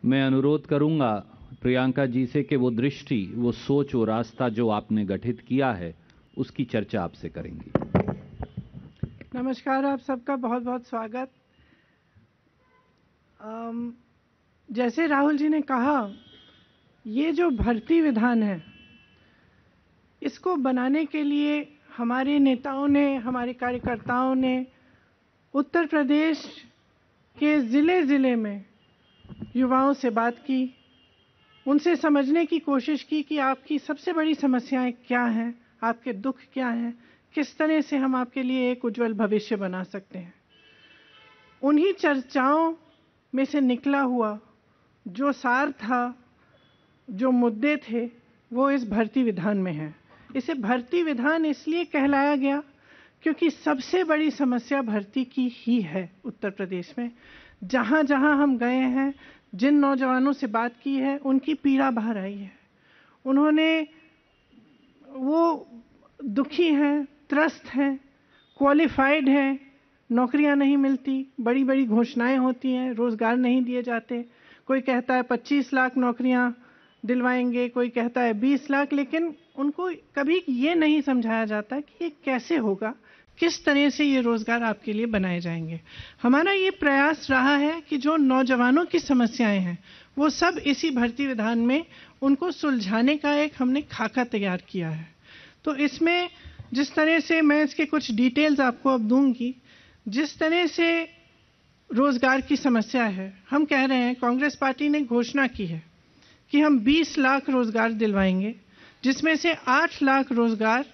मैं अनुरोध करूंगा प्रियंका जी से कि वो दृष्टि, वो सोच, वो रास्ता जो आपने गठित किया है उसकी चर्चा आपसे करेंगी। नमस्कार, आप सबका बहुत बहुत स्वागत। जैसे राहुल जी ने कहा, ये जो भर्ती विधान है, इसको बनाने के लिए हमारे नेताओं ने, हमारे कार्यकर्ताओं ने उत्तर प्रदेश के ज़िले में युवाओं से बात की, उनसे समझने की कोशिश की कि आपकी सबसे बड़ी समस्याएं क्या हैं, आपके दुख क्या हैं, किस तरह से हम आपके लिए एक उज्जवल भविष्य बना सकते हैं। उन्हीं चर्चाओं में से निकला हुआ जो सार था, जो मुद्दे थे, वो इस भर्ती विधान में है। इसे भर्ती विधान इसलिए कहलाया गया क्योंकि सबसे बड़ी समस्या भर्ती की ही है उत्तर प्रदेश में। जहाँ जहाँ हम गए हैं, जिन नौजवानों से बात की है, उनकी पीड़ा बाहर आई है। वो दुखी हैं, त्रस्त हैं, क्वालिफाइड हैं, नौकरियां नहीं मिलती, बड़ी बड़ी घोषणाएं होती हैं, रोजगार नहीं दिए जाते। कोई कहता है 25 लाख नौकरियां दिलवाएंगे, कोई कहता है 20 लाख, लेकिन उनको कभी ये नहीं समझाया जाता कि ये कैसे होगा, किस तरह से ये रोजगार आपके लिए बनाए जाएंगे। हमारा ये प्रयास रहा है कि जो नौजवानों की समस्याएं हैं वो सब इसी भर्ती विधान में उनको सुलझाने का एक हमने खाका तैयार किया है। तो इसमें जिस तरह से, मैं इसके कुछ डिटेल्स आपको अब दूंगी, जिस तरह से रोजगार की समस्या है, हम कह रहे हैं, कांग्रेस पार्टी ने घोषणा की है कि हम 20 लाख रोजगार दिलवाएंगे, जिसमें से 8 लाख रोजगार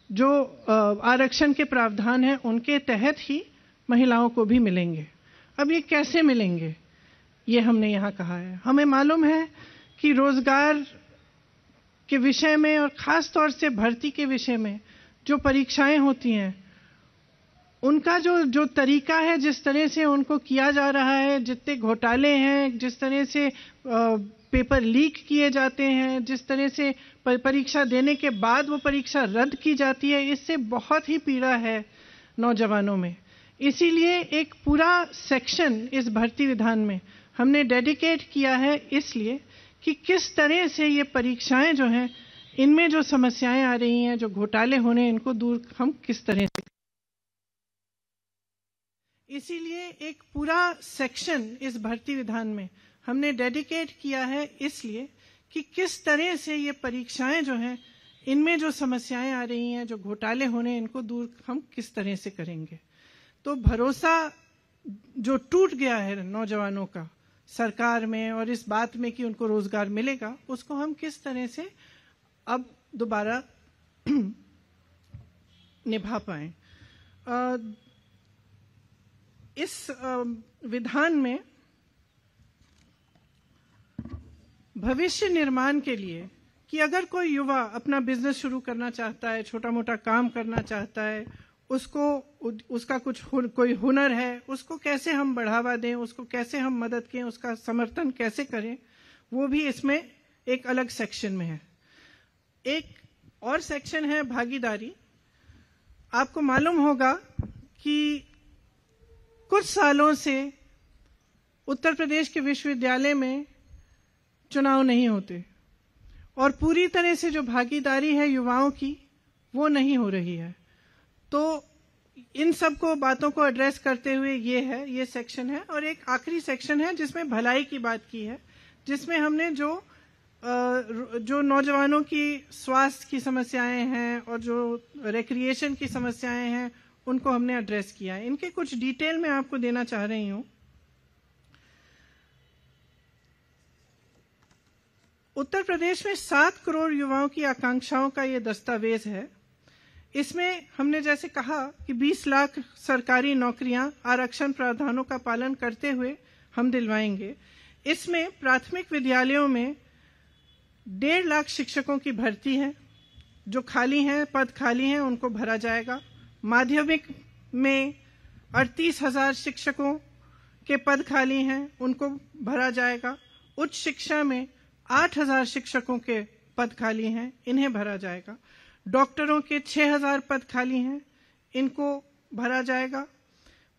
जो आरक्षण के प्रावधान हैं उनके तहत ही महिलाओं को भी मिलेंगे। अब ये कैसे मिलेंगे, ये हमने यहाँ कहा है। हमें मालूम है कि रोजगार के विषय में और ख़ास तौर से भर्ती के विषय में जो परीक्षाएं होती हैं, उनका जो तरीका है, जिस तरह से उनको किया जा रहा है, जितने घोटाले हैं, जिस तरह से पेपर लीक किए जाते हैं, जिस तरह से परीक्षा देने के बाद वो परीक्षा रद्द की जाती है, इससे बहुत ही पीड़ा है नौजवानों में। इसीलिए एक पूरा सेक्शन इस भर्ती विधान में हमने डेडिकेट किया है, इसलिए कि किस तरह से ये परीक्षाएं जो हैं, इनमें जो समस्याएं आ रही हैं, जो घोटाले होने, इनको दूर हम किस तरह से। इसीलिए एक पूरा सेक्शन इस भर्ती विधान में हमने डेडिकेट किया है, इसलिए कि किस तरह से ये परीक्षाएं जो हैं, इनमें जो समस्याएं आ रही हैं, जो घोटाले होने, इनको दूर हम किस तरह से करेंगे। तो भरोसा जो टूट गया है नौजवानों का सरकार में और इस बात में कि उनको रोजगार मिलेगा, उसको हम किस तरह से अब दोबारा निभा पाएं। इस विधान में भविष्य निर्माण के लिए कि अगर कोई युवा अपना बिजनेस शुरू करना चाहता है, छोटा मोटा काम करना चाहता है, उसका कोई हुनर है, उसको कैसे हम बढ़ावा दें, उसको कैसे हम मदद करें, उसका समर्थन कैसे करें, वो भी इसमें एक अलग सेक्शन में है। एक और सेक्शन है भागीदारी। आपको मालूम होगा कि कुछ सालों से उत्तर प्रदेश के विश्वविद्यालय में चुनाव नहीं होते और पूरी तरह से जो भागीदारी है युवाओं की, वो नहीं हो रही है। तो इन सब को बातों को एड्रेस करते हुए ये सेक्शन है। और एक आखिरी सेक्शन है जिसमें भलाई की बात की है, जिसमें हमने जो नौजवानों की स्वास्थ्य की समस्याएं हैं और जो रिक्रिएशन की समस्याएं हैं, उनको हमने एड्रेस किया है। इनके कुछ डिटेल में आपको देना चाह रही हूं। उत्तर प्रदेश में 7 करोड़ युवाओं की आकांक्षाओं का ये दस्तावेज है। इसमें हमने जैसे कहा कि 20 लाख सरकारी नौकरियां आरक्षण प्रावधानों का पालन करते हुए हम दिलवाएंगे। इसमें प्राथमिक विद्यालयों में 1.5 लाख शिक्षकों की भर्ती है, जो खाली हैं, पद खाली हैं, उनको भरा जाएगा। माध्यमिक में 38,000 शिक्षकों के पद खाली हैं, उनको भरा जाएगा। उच्च शिक्षा में 8,000 शिक्षकों के पद खाली हैं, इन्हें भरा जाएगा। डॉक्टरों के 6,000 पद खाली हैं, इनको भरा जाएगा।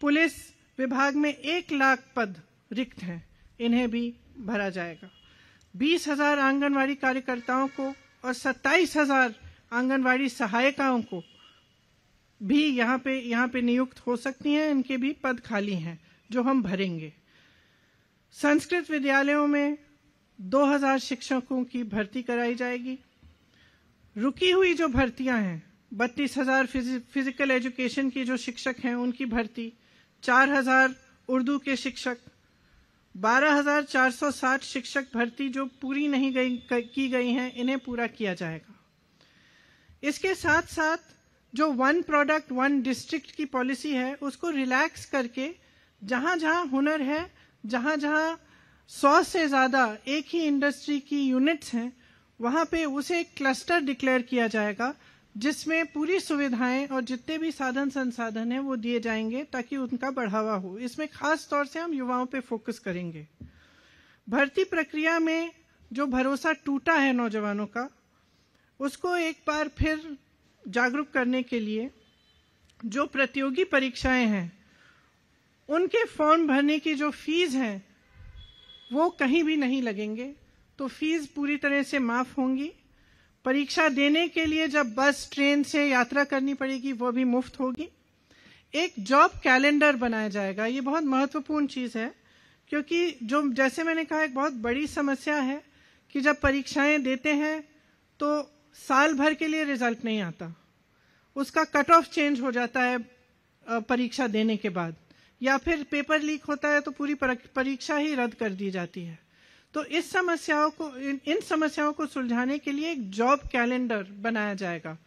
पुलिस विभाग में 1 लाख पद रिक्त हैं, इन्हें भी भरा जाएगा। 20,000 आंगनवाड़ी कार्यकर्ताओं को और 27,000 आंगनवाड़ी सहायिकाओं को भी यहाँ पे नियुक्त हो सकती हैं। इनके भी पद खाली हैं जो हम भरेंगे। संस्कृत विद्यालयों में 2,000 शिक्षकों की भर्ती कराई जाएगी। रुकी हुई जो भर्तियां हैं, 32,000 फिजिकल एजुकेशन की जो शिक्षक हैं उनकी भर्ती, 4,000 उर्दू के शिक्षक, 12,460 शिक्षक भर्ती जो पूरी नहीं की गई हैं, इन्हें पूरा किया जाएगा। इसके साथ साथ जो 1 प्रोडक्ट 1 डिस्ट्रिक्ट की पॉलिसी है उसको रिलैक्स करके जहां जहां हुनर है, जहां जहां 100 से ज्यादा एक ही इंडस्ट्री की यूनिट्स हैं, वहां पे उसे एक क्लस्टर डिक्लेयर किया जाएगा जिसमें पूरी सुविधाएं और जितने भी साधन संसाधन हैं वो दिए जाएंगे ताकि उनका बढ़ावा हो। इसमें खास तौर से हम युवाओं पे फोकस करेंगे। भर्ती प्रक्रिया में जो भरोसा टूटा है नौजवानों का, उसको एक बार फिर जागरूक करने के लिए जो प्रतियोगी परीक्षाएं हैं उनके फॉर्म भरने की जो फीस है वो कहीं भी नहीं लगेंगे, तो फीस पूरी तरह से माफ होंगी। परीक्षा देने के लिए जब बस ट्रेन से यात्रा करनी पड़ेगी वो भी मुफ्त होगी। एक जॉब कैलेंडर बनाया जाएगा। ये बहुत महत्वपूर्ण चीज है क्योंकि जो जैसे मैंने कहा एक बहुत बड़ी समस्या है कि जब परीक्षाएं देते हैं तो साल भर के लिए रिजल्ट नहीं आता, उसका कट ऑफ चेंज हो जाता है परीक्षा देने के बाद, या फिर पेपर लीक होता है तो पूरी परीक्षा ही रद्द कर दी जाती है। तो इन समस्याओं को सुलझाने के लिए एक जॉब कैलेंडर बनाया जाएगा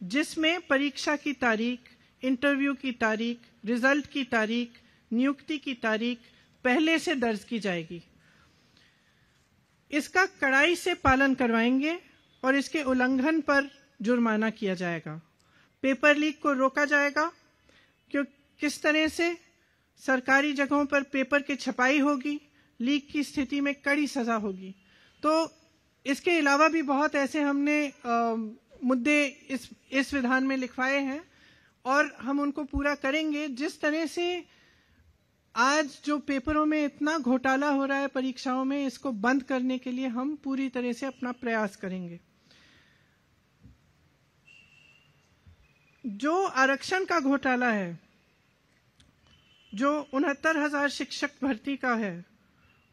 जिसमें परीक्षा की तारीख, इंटरव्यू की तारीख, रिजल्ट की तारीख, नियुक्ति की तारीख पहले से दर्ज की जाएगी। इसका कड़ाई से पालन करवाएंगे और इसके उल्लंघन पर जुर्माना किया जाएगा। पेपर लीक को रोका जाएगा क्यों किस तरह से सरकारी जगहों पर पेपर की छपाई होगी, लीक की स्थिति में कड़ी सजा होगी। तो इसके अलावा भी बहुत ऐसे हमने मुद्दे इस विधान में लिखवाए हैं और हम उनको पूरा करेंगे। जिस तरह से आज जो पेपरों में इतना घोटाला हो रहा है परीक्षाओं में, इसको बंद करने के लिए हम पूरी तरह से अपना प्रयास करेंगे। जो आरक्षण का घोटाला है, जो 69,000 शिक्षक भर्ती का है,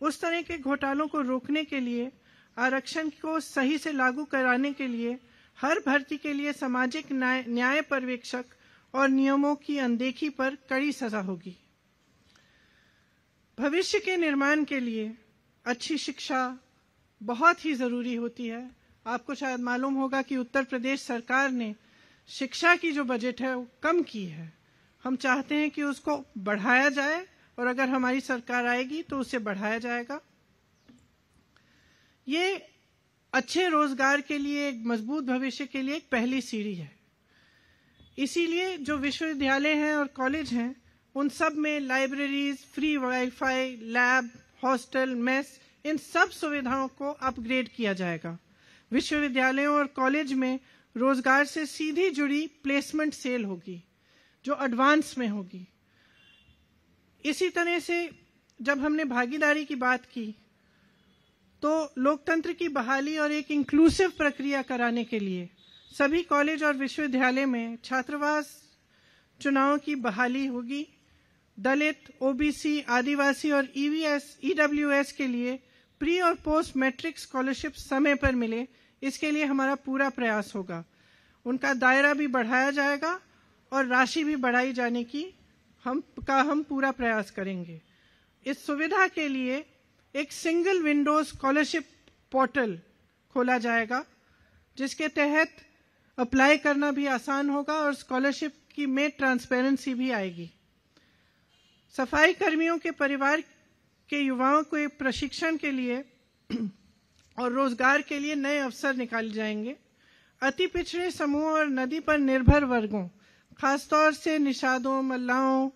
उस तरह के घोटालों को रोकने के लिए, आरक्षण को सही से लागू कराने के लिए हर भर्ती के लिए सामाजिक न्याय पर्यवेक्षक और नियमों की अनदेखी पर कड़ी सजा होगी। भविष्य के निर्माण के लिए अच्छी शिक्षा बहुत ही जरूरी होती है। आपको शायद मालूम होगा कि उत्तर प्रदेश सरकार ने शिक्षा की जो बजट है वो कम की है। हम चाहते हैं कि उसको बढ़ाया जाए और अगर हमारी सरकार आएगी तो उसे बढ़ाया जाएगा। ये अच्छे रोजगार के लिए, एक मजबूत भविष्य के लिए एक पहली सीढ़ी है। इसीलिए जो विश्वविद्यालय हैं और कॉलेज हैं उन सब में libraries, free wifi, lab, hostel, mess, इन सब सुविधाओं को अपग्रेड किया जाएगा। विश्वविद्यालयों और कॉलेज में रोजगार से सीधी जुड़ी प्लेसमेंट सेल होगी जो एडवांस में होगी। इसी तरह से जब हमने भागीदारी की बात की तो लोकतंत्र की बहाली और एक इंक्लूसिव प्रक्रिया कराने के लिए सभी कॉलेज और विश्वविद्यालय में छात्रावास चुनाव की बहाली होगी। दलित, ओबीसी, आदिवासी और ईडब्ल्यूएस के लिए प्री और पोस्ट मैट्रिक स्कॉलरशिप समय पर मिले, इसके लिए हमारा पूरा प्रयास होगा। उनका दायरा भी बढ़ाया जाएगा और राशि भी बढ़ाई जाने की हम पूरा प्रयास करेंगे। इस सुविधा के लिए एक सिंगल विंडो स्कॉलरशिप पोर्टल खोला जाएगा जिसके तहत अप्लाई करना भी आसान होगा और स्कॉलरशिप की में ट्रांसपेरेंसी भी आएगी। सफाई कर्मियों के परिवार के युवाओं को प्रशिक्षण के लिए और रोजगार के लिए नए अवसर निकाले जाएंगे। अति पिछड़े समूह और नदी पर निर्भर वर्गों, खासतौर से निषादों, मल्लाहों,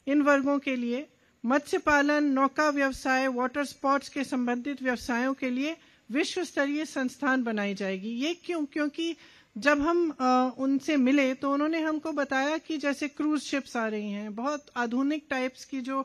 इन वर्गों के लिए मत्स्य पालन, नौका व्यवसाय, वाटर स्पोर्ट्स के संबंधित व्यवसायों के लिए विश्व स्तरीय संस्थान बनाई जाएगी। ये क्यों? क्योंकि जब हम उनसे मिले तो उन्होंने हमको बताया कि जैसे क्रूज शिप्स आ रही हैं, बहुत आधुनिक टाइप्स की जो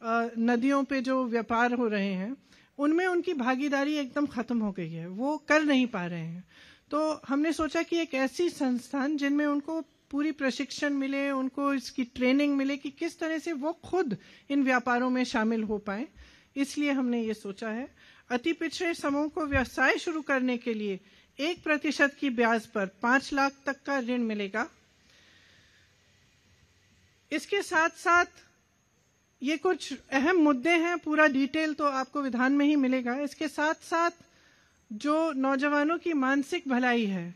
नदियों पे जो व्यापार हो रहे हैं, उनमें उनकी भागीदारी एकदम खत्म हो गई है, वो कर नहीं पा रहे हैं। तो हमने सोचा कि एक ऐसी संस्थान जिनमें उनको पूरी प्रशिक्षण मिले, उनको इसकी ट्रेनिंग मिले कि किस तरह से वो खुद इन व्यापारों में शामिल हो पाए, इसलिए हमने ये सोचा है। अति पिछड़े समूह को व्यवसाय शुरू करने के लिए 1% की ब्याज पर 5 लाख तक का ऋण मिलेगा। इसके साथ साथ ये कुछ अहम मुद्दे हैं, पूरा डिटेल तो आपको विधान में ही मिलेगा। इसके साथ साथ जो नौजवानों की मानसिक भलाई है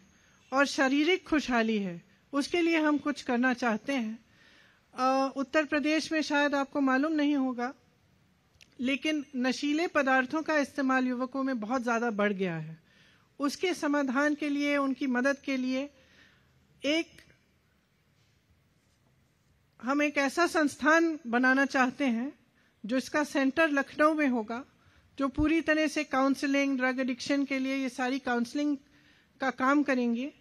और शारीरिक खुशहाली है, उसके लिए हम कुछ करना चाहते हैं। उत्तर प्रदेश में शायद आपको मालूम नहीं होगा, लेकिन नशीले पदार्थों का इस्तेमाल युवकों में बहुत ज़्यादा बढ़ गया है। उसके समाधान के लिए, उनकी मदद के लिए हम एक ऐसा संस्थान बनाना चाहते हैं जो इसका सेंटर लखनऊ में होगा, जो पूरी तरह से काउंसलिंग, ड्रग एडिक्शन के लिए ये सारी काउंसलिंग का काम करेंगे।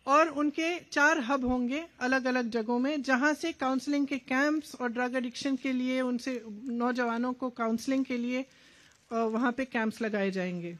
और उनके 4 हब होंगे अलग अलग जगहों में, जहां से काउंसलिंग के कैंप्स और ड्रग एडिक्शन के लिए उनसे नौजवानों को काउंसलिंग के लिए वहां पे कैंप्स लगाए जाएंगे।